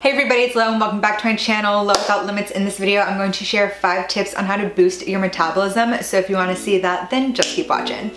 Hey everybody, it's Lo and welcome back to my channel, Lo Without Limits. In this video, I'm going to share 5 tips on how to boost your metabolism. So if you want to see that, then just keep watching.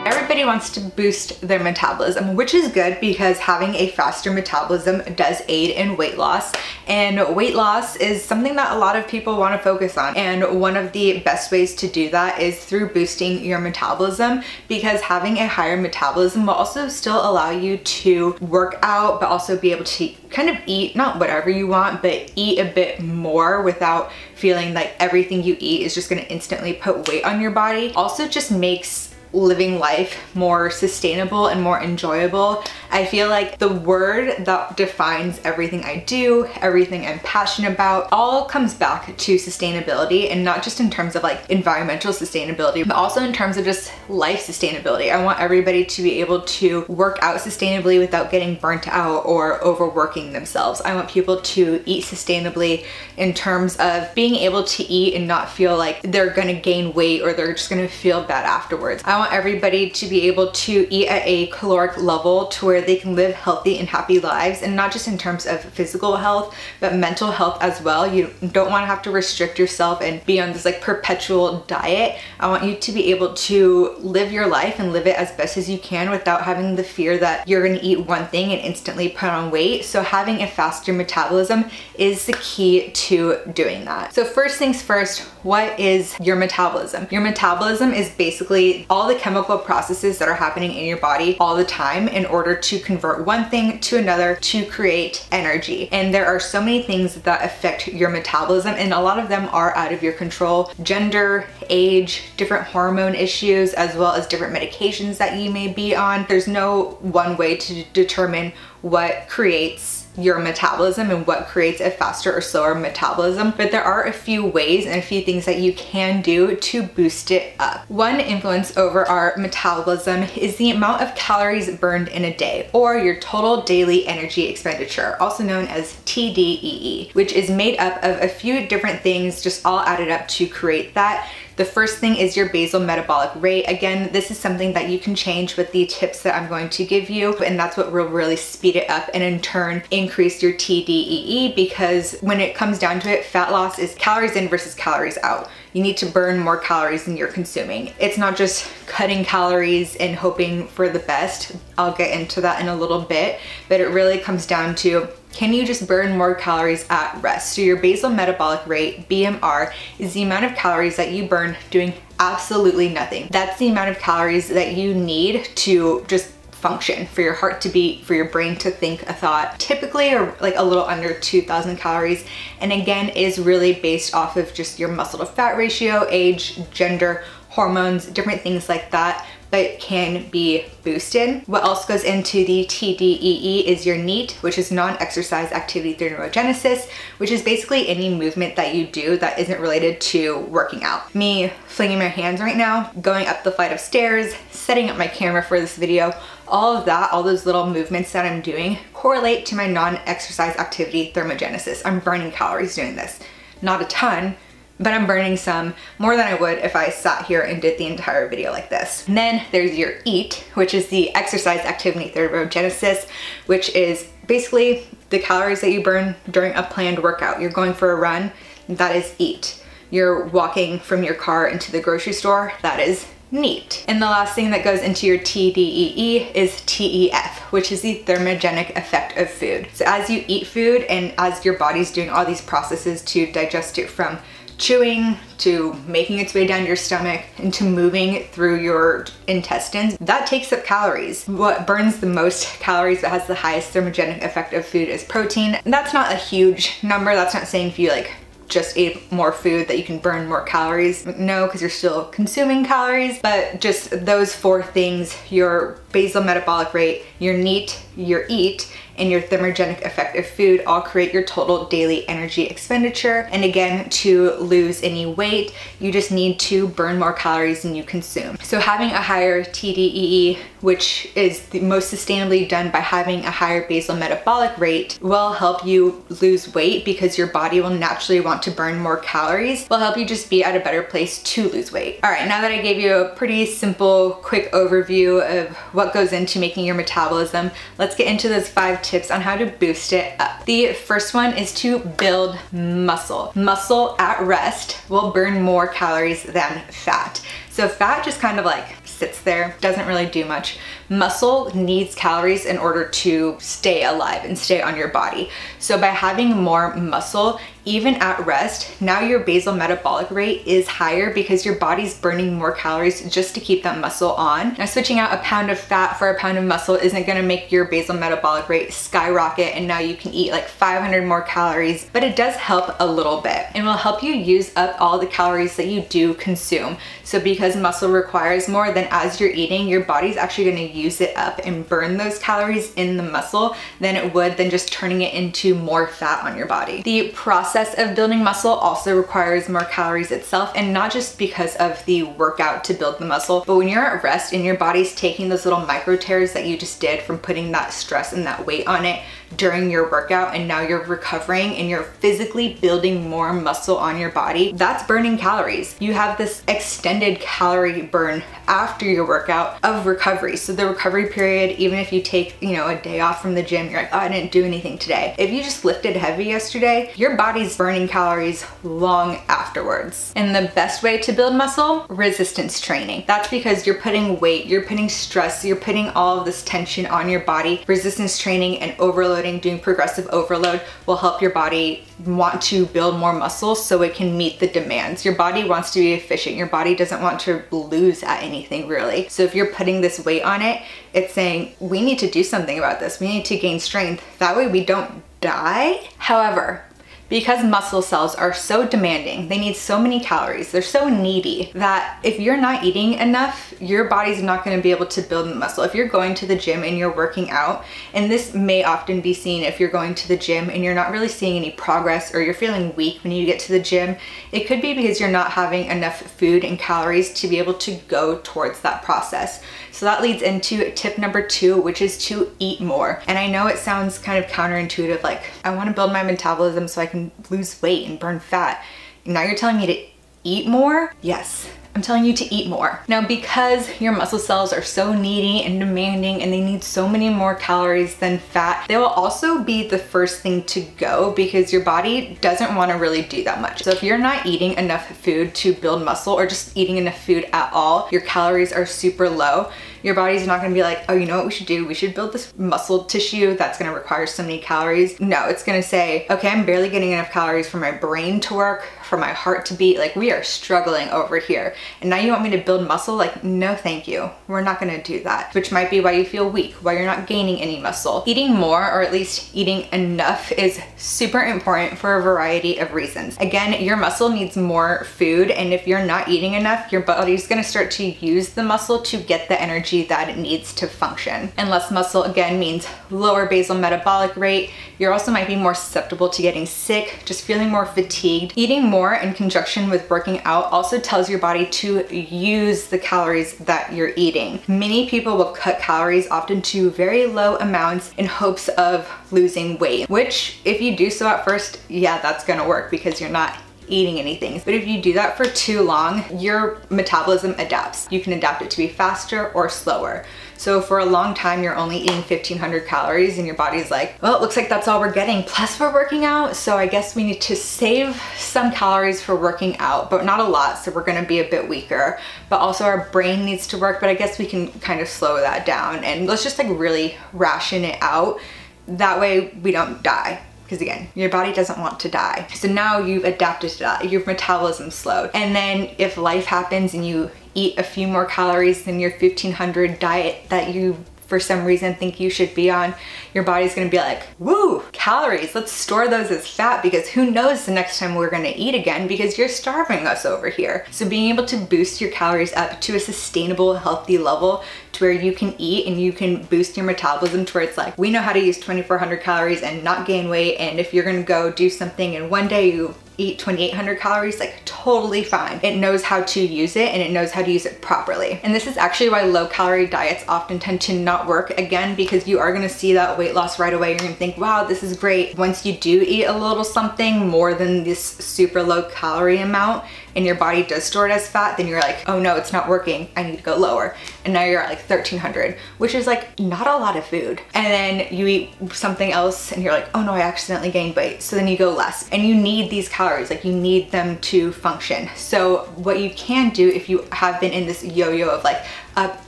Everybody wants to boost their metabolism, which is good because having a faster metabolism does aid in weight loss. And weight loss is something that a lot of people want to focus on. And one of the best ways to do that is through boosting your metabolism, because having a higher metabolism will also still allow you to work out, but also be able to kind of eat, not whatever you want, but eat a bit more without feeling like everything you eat is just going to instantly put weight on your body. Also just makes living life more sustainable and more enjoyable. I feel like the word that defines everything I do, everything I'm passionate about, all comes back to sustainability, and not just in terms of like environmental sustainability, but also in terms of just life sustainability. I want everybody to be able to work out sustainably without getting burnt out or overworking themselves. I want people to eat sustainably in terms of being able to eat and not feel like they're gonna gain weight or they're just gonna feel bad afterwards. I want everybody to be able to eat at a caloric level to where they can live healthy and happy lives, and not just in terms of physical health, but mental health as well. You don't want to have to restrict yourself and be on this like perpetual diet. I want you to be able to live your life and live it as best as you can without having the fear that you're going to eat one thing and instantly put on weight. So having a faster metabolism is the key to doing that. So first things first, what is your metabolism? Your metabolism is basically all the chemical processes that are happening in your body all the time in order to convert one thing to another to create energy. And there are so many things that affect your metabolism, and a lot of them are out of your control. Gender, age, different hormone issues, as well as different medications that you may be on. There's no one way to determine what creates your metabolism and what creates a faster or slower metabolism, but there are a few ways and a few things that you can do to boost it up. One influence over our metabolism is the amount of calories burned in a day, or your total daily energy expenditure, also known as TDEE, which is made up of a few different things just all added up to create that. The first thing is your basal metabolic rate. Again, this is something that you can change with the tips that I'm going to give you, and that's what will really speed it up and in turn increase your TDEE, because when it comes down to it, fat loss is calories in versus calories out. You need to burn more calories than you're consuming. It's not just cutting calories and hoping for the best. I'll get into that in a little bit, but it really comes down to, can you just burn more calories at rest? So your basal metabolic rate, BMR, is the amount of calories that you burn doing absolutely nothing. That's the amount of calories that you need to just function, for your heart to beat, for your brain to think a thought, typically or like a little under 2,000 calories. And again, is really based off of just your muscle to fat ratio, age, gender, hormones, different things like that, but can be boosted. What else goes into the TDEE is your NEAT, which is non-exercise activity through neurogenesis, which is basically any movement that you do that isn't related to working out. Me flinging my hands right now, going up the flight of stairs, setting up my camera for this video, all of that, all those little movements that I'm doing correlate to my non-exercise activity thermogenesis. I'm burning calories doing this. Not a ton, but I'm burning some, more than I would if I sat here and did the entire video like this. And then there's your EAT, which is the exercise activity thermogenesis, which is basically the calories that you burn during a planned workout. You're going for a run, that is EAT. You're walking from your car into the grocery store, that is NEAT. And the last thing that goes into your TDEE is TEF, which is the thermogenic effect of food. So as you eat food and as your body's doing all these processes to digest it, from chewing to making its way down your stomach and to moving through your intestines, that takes up calories. What burns the most calories but has the highest thermogenic effect of food is protein. And that's not a huge number. That's not saying if you like just ate more food that you can burn more calories. No, because you're still consuming calories, but just those 4 things: your basal metabolic rate, your NEAT, your EAT, and your thermogenic effect of food all create your total daily energy expenditure. And again, to lose any weight, you just need to burn more calories than you consume. So having a higher TDEE, which is the most sustainably done by having a higher basal metabolic rate, will help you lose weight because your body will naturally want to burn more calories, will help you just be at a better place to lose weight. All right, now that I gave you a pretty simple, quick overview of what goes into making your metabolism, let's get into those 5 tips on how to boost it up. The first one is to build muscle. Muscle at rest will burn more calories than fat. So fat just kind of like sits there, doesn't really do much. Muscle needs calories in order to stay alive and stay on your body. So by having more muscle, even at rest, now your basal metabolic rate is higher because your body's burning more calories just to keep that muscle on. Now switching out a pound of fat for a pound of muscle isn't gonna make your basal metabolic rate skyrocket and now you can eat like 500 more calories, but it does help a little bit and will help you use up all the calories that you do consume. So because muscle requires more, then as you're eating, your body's actually gonna use it up and burn those calories in the muscle than it would than just turning it into more fat on your body. The process of building muscle also requires more calories itself, and not just because of the workout to build the muscle, but when you're at rest and your body's taking those little micro tears that you just did from putting that stress and that weight on it during your workout, and now you're recovering and you're physically building more muscle on your body, that's burning calories. You have this extended calorie burn after your workout of recovery. So the recovery period, even if you take, a day off from the gym, you're like, oh, I didn't do anything today. If you just lifted heavy yesterday, your body's burning calories long afterwards. And the best way to build muscle, resistance training. That's because you're putting weight, you're putting stress, you're putting all of this tension on your body. Resistance training and overloading, doing progressive overload will help your body want to build more muscle so it can meet the demands. Your body wants to be efficient. Your body doesn't want to lose at anything really. So if you're putting this weight on it, it's saying we need to do something about this. We need to gain strength. That way we don't die. However, because muscle cells are so demanding, they need so many calories, they're so needy that if you're not eating enough, your body's not gonna be able to build the muscle. If you're going to the gym and you're working out, and this may often be seen if you're going to the gym and you're not really seeing any progress or you're feeling weak when you get to the gym, it could be because you're not having enough food and calories to be able to go towards that process. So that leads into tip number 2, which is to eat more. And I know it sounds kind of counterintuitive, like I wanna build my metabolism so I can lose weight and burn fat. Now you're telling me to eat more? Yes, I'm telling you to eat more. Now, because your muscle cells are so needy and demanding and they need so many more calories than fat, they will also be the first thing to go because your body doesn't want to really do that much. So if you're not eating enough food to build muscle or just eating enough food at all, your calories are super low, your body's not gonna be like, oh, you know what we should do? We should build this muscle tissue that's gonna require so many calories. No, it's gonna say, okay, I'm barely getting enough calories for my brain to work, for my heart to beat. Like, we are struggling over here. And now you want me to build muscle? Like, no, thank you. We're not gonna do that. Which might be why you feel weak, why you're not gaining any muscle. Eating more, or at least eating enough, is super important for a variety of reasons. Again, your muscle needs more food, and if you're not eating enough, your body's gonna start to use the muscle to get the energy that it needs to function. And less muscle, again, means lower basal metabolic rate. You also might be more susceptible to getting sick, just feeling more fatigued. Eating more in conjunction with working out also tells your body to use the calories that you're eating. Many people will cut calories often to very low amounts in hopes of losing weight, which if you do so at first, yeah, that's gonna work because you're not eating anything. But if you do that for too long, your metabolism adapts. You can adapt it to be faster or slower. So for a long time, you're only eating 1,500 calories and your body's like, well, it looks like that's all we're getting. Plus we're working out. So I guess we need to save some calories for working out, but not a lot. So we're gonna be a bit weaker, but also our brain needs to work, but I guess we can kind of slow that down and let's just like really ration it out. That way we don't die. Because again, your body doesn't want to die. So now you've adapted to that, your metabolism slowed. And then if life happens and you eat a few more calories than your 1,500 diet that you for some reason think you should be on, your body's gonna be like, woo, calories, let's store those as fat because who knows the next time we're gonna eat again because you're starving us over here. So being able to boost your calories up to a sustainable, healthy level to where you can eat and you can boost your metabolism to where it's like, we know how to use 2,400 calories and not gain weight, and if you're gonna go do something and one day you eat 2,800 calories, like totally fine. It knows how to use it and it knows how to use it properly. And this is actually why low calorie diets often tend to not work, again, because you are gonna see that weight loss right away. You're gonna think, wow, this is great. Once you do eat a little something more than this super low calorie amount and your body does store it as fat, then you're like, oh no, it's not working. I need to go lower. And now you're at like 1,300, which is like not a lot of food. And then you eat something else and you're like, oh no, I accidentally gained weight. So then you go less, and you need these calories, like you need them to function. So what you can do if you have been in this yo-yo of like up,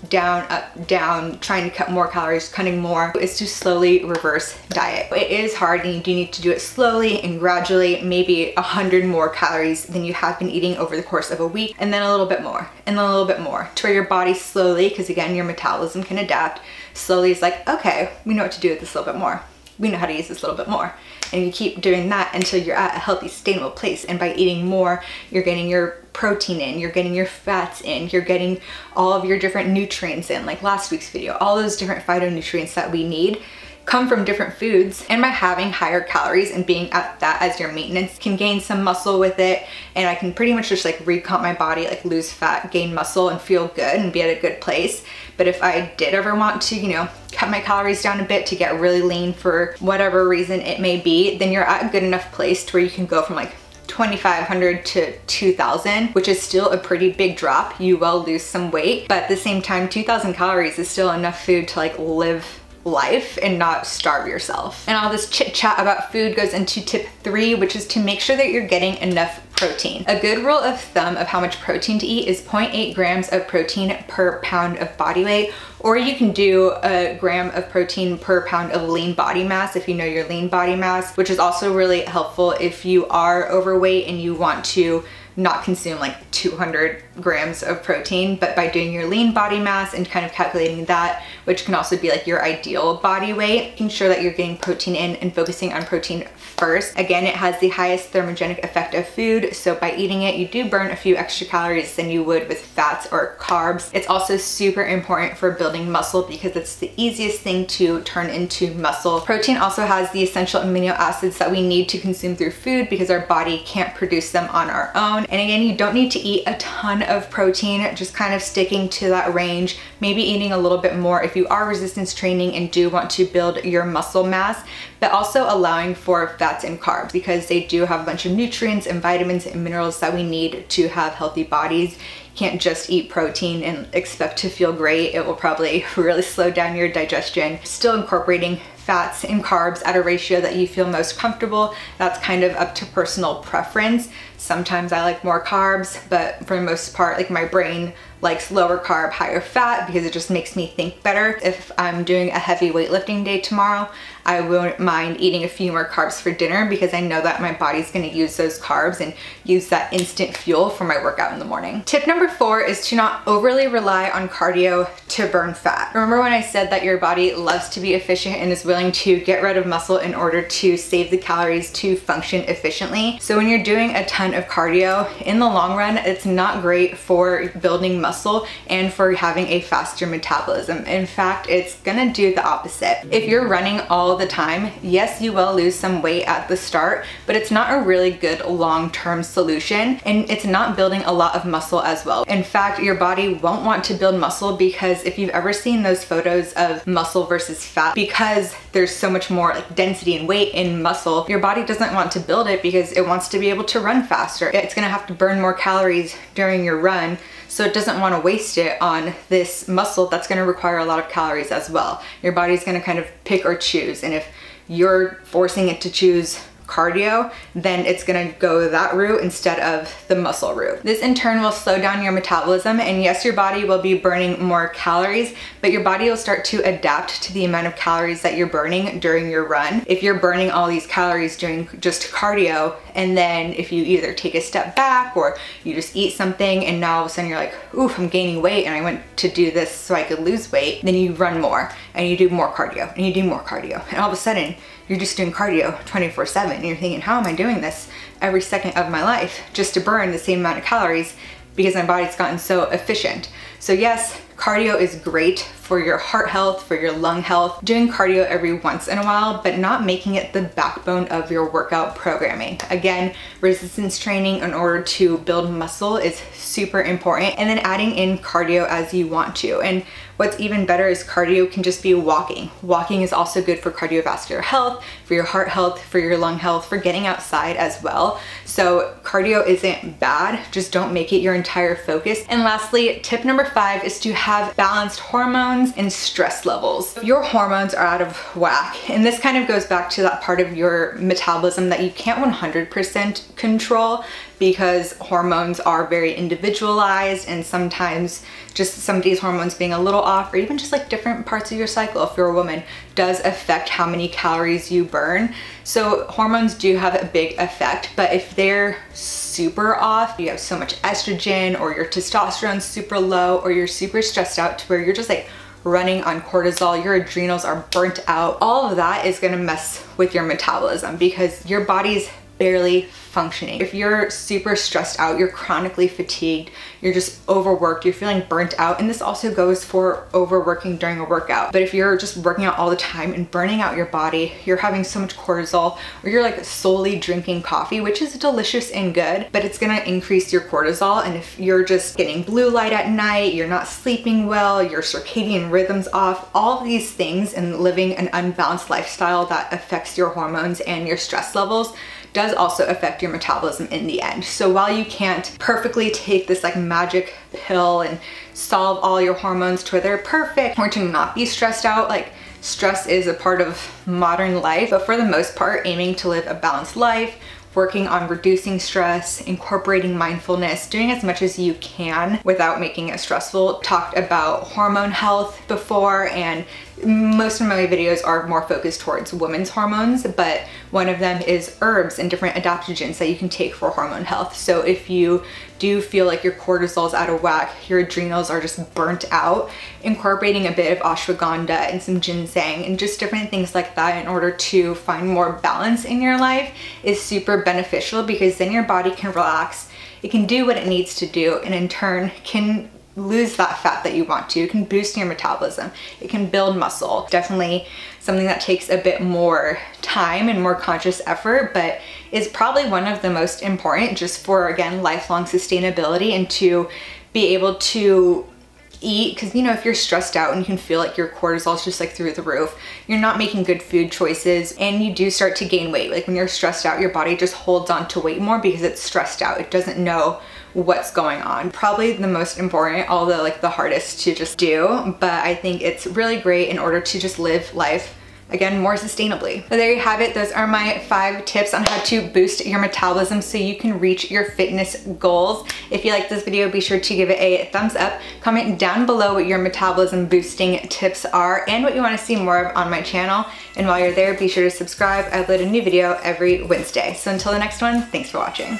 down, trying to cut more calories, cutting more, is to slowly reverse diet. It is hard and you do need to do it slowly and gradually, maybe 100 more calories than you have been eating over the course of a week, and then a little bit more, and then a little bit more, to where your body slowly, because again, your metabolism can adapt, slowly is like, okay, we know what to do with this a little bit more. We know how to use this a little bit more. And you keep doing that until you're at a healthy, sustainable place. And by eating more, you're getting your protein in, you're getting your fats in, you're getting all of your different nutrients in, like last week's video. All those different phytonutrients that we need come from different foods, and by having higher calories and being at that as your maintenance, can gain some muscle with it, and I can pretty much just like recomp my body, like lose fat, gain muscle, and feel good and be at a good place. But if I did ever want to, you know, cut my calories down a bit to get really lean for whatever reason it may be, then you're at a good enough place to where you can go from like 2,500 to 2,000, which is still a pretty big drop. You will lose some weight, but at the same time, 2,000 calories is still enough food to like live life and not starve yourself. And all this chit chat about food goes into tip 3, which is to make sure that you're getting enough protein. A good rule of thumb of how much protein to eat is 0.8 grams of protein per pound of body weight, or you can do a gram of protein per pound of lean body mass if you know your lean body mass, which is also really helpful if you are overweight and you want to not consume like 200 grams of protein, but by doing your lean body mass and kind of calculating that, which can also be like your ideal body weight, making sure that you're getting protein in and focusing on protein first. Again, it has the highest thermogenic effect of food, so by eating it, you do burn a few extra calories than you would with fats or carbs. It's also super important for building muscle because it's the easiest thing to turn into muscle. Protein also has the essential amino acids that we need to consume through food because our body can't produce them on our own. And again, you don't need to eat a ton of protein, just kind of sticking to that range, maybe eating a little bit more if you are resistance training and do want to build your muscle mass, but also allowing for fats and carbs because they do have a bunch of nutrients and vitamins and minerals that we need to have healthy bodies. You can't just eat protein and expect to feel great. It will probably really slow down your digestion. Still incorporating fats and carbs at a ratio that you feel most comfortable. That's kind of up to personal preference. Sometimes I like more carbs, but for the most part, like my brain likes lower carb, higher fat because it just makes me think better. If I'm doing a heavy weightlifting day tomorrow, I won't mind eating a few more carbs for dinner because I know that my body's gonna use those carbs and use that instant fuel for my workout in the morning. Tip number 4 is to not overly rely on cardio to burn fat. Remember when I said that your body loves to be efficient and is willing to get rid of muscle in order to save the calories to function efficiently? So when you're doing a ton of cardio, in the long run, it's not great for building muscle and for having a faster metabolism. In fact, it's gonna do the opposite. If you're running all the time, yes, you will lose some weight at the start, but it's not a really good long-term solution, and it's not building a lot of muscle as well. In fact, your body won't want to build muscle because if you've ever seen those photos of muscle versus fat, because there's so much more like density and weight in muscle, your body doesn't want to build it because it wants to be able to run faster. It's gonna have to burn more calories during your run, so it doesn't want to waste it on this muscle that's going to require a lot of calories as well. Your body's going to kind of pick or choose, and if you're forcing it to choose cardio, then it's gonna go that route instead of the muscle route. This in turn will slow down your metabolism, and yes, your body will be burning more calories, but your body will start to adapt to the amount of calories that you're burning during your run. If you're burning all these calories doing just cardio, and then if you either take a step back or you just eat something and now all of a sudden you're like, oof, I'm gaining weight and I went to do this so I could lose weight, then you run more. and you do more cardio and you do more cardio, and all of a sudden you're just doing cardio 24/7 and you're thinking, how am I doing this every second of my life just to burn the same amount of calories because my body's gotten so efficient? So yes, cardio is great for your heart health, for your lung health, doing cardio every once in a while, but not making it the backbone of your workout programming. Again, resistance training in order to build muscle is super important, and then adding in cardio as you want to. And what's even better is cardio can just be walking. Walking is also good for cardiovascular health, for your heart health, for your lung health, for getting outside as well. So cardio isn't bad, just don't make it your entire focus. And lastly, tip number 5 is to have balanced hormones and stress levels. If your hormones are out of whack, and this kind of goes back to that part of your metabolism that you can't 100% control, because hormones are very individualized, and sometimes just somebody's hormones being a little off, or even just like different parts of your cycle if you're a woman, does affect how many calories you burn. So hormones do have a big effect, but if they're super off, you have so much estrogen, or your testosterone's super low, or you're super stressed out to where you're just like running on cortisol, your adrenals are burnt out, all of that is gonna mess with your metabolism because your body's barely functioning. If you're super stressed out, you're chronically fatigued, you're just overworked, you're feeling burnt out, and this also goes for overworking during a workout. But if you're just working out all the time and burning out your body, you're having so much cortisol, or you're like solely drinking coffee, which is delicious and good, but it's gonna increase your cortisol. And if you're just getting blue light at night, you're not sleeping well, your circadian rhythm's off, all of these things, and living an unbalanced lifestyle that affects your hormones and your stress levels does also affect your metabolism in the end. So while you can't perfectly take this like magic pill and solve all your hormones to where they're perfect or to not be stressed out, like stress is a part of modern life, but for the most part, aiming to live a balanced life, working on reducing stress, incorporating mindfulness, doing as much as you can without making it stressful. Talked about hormone health before, and most of my videos are more focused towards women's hormones, but one of them is herbs and different adaptogens that you can take for hormone health. So if you do feel like your cortisol is out of whack, your adrenals are just burnt out, incorporating a bit of ashwagandha and some ginseng and just different things like that in order to find more balance in your life is super beneficial, because then your body can relax, it can do what it needs to do, and in turn can lose that fat that you want to. It can boost your metabolism, it can build muscle. Definitely something that takes a bit more time and more conscious effort, but is probably one of the most important just for, again, lifelong sustainability, and to be able to eat, because you know, if you're stressed out and you can feel like your cortisol is just like through the roof, you're not making good food choices, and you do start to gain weight. Like when you're stressed out, your body just holds on to weight more because it's stressed out, it doesn't know what's going on. Probably the most important, although like the hardest to just do, but I think it's really great in order to just live life, again, more sustainably. So there you have it. Those are my 5 tips on how to boost your metabolism so you can reach your fitness goals. If you like this video, be sure to give it a thumbs up. Comment down below what your metabolism boosting tips are and what you want to see more of on my channel. And while you're there, be sure to subscribe. I upload a new video every Wednesday. So until the next one, thanks for watching.